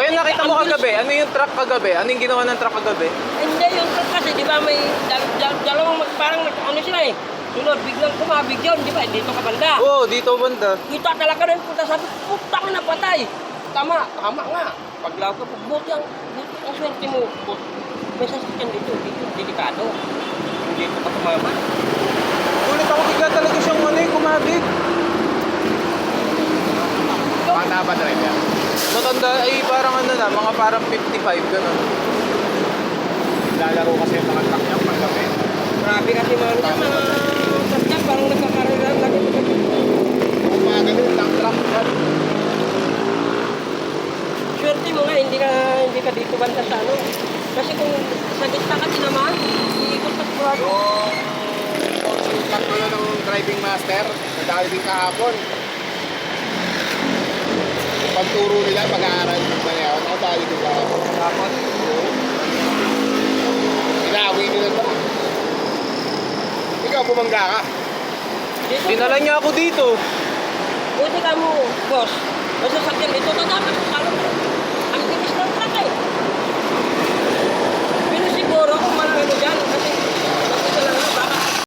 yung nakita mo kagabi? Ano yung truck kagabi? Ano yung ginawa ng truck kagabi? Hindi yung truck kasi, di ba may dalawang parang ano sila eh. Sunod, biglang kumabig yun, di ba? Dito ka banda. Oo, dito banda. Kita talaga rin punta sabi, putang na patay. Tama nga. Paglaw ka, buti ang swerte mo. May sasakyan dito, delikado. Hindi ko pa tumama. Ulit ako bigla talaga siyang kumabig. Bata ba driver? Matanda ay parang mga parang 55, gano'n. Lalaro kasi yung mga truck niya paggabi. Grabe kasi mga sasakyan, parang nagkakaroon lagi. Kung mga ganun, tank truck yan. Swerte mo nga, hindi ka dito banda sa ano. Kasi kung sa gitna ka tinamaan, iikot ka sigurado. Yung consultant ko ng driving master, nadali din kahapon. Yung pagturo nila, pag-aaral ng mayaw, nadali din kahapon. Tapos, Inawi nila ba? Ikaw, bumangga ka. dito, Dinala niya ako dito. buti ka mo, boss. May sasakyan dito, dapat,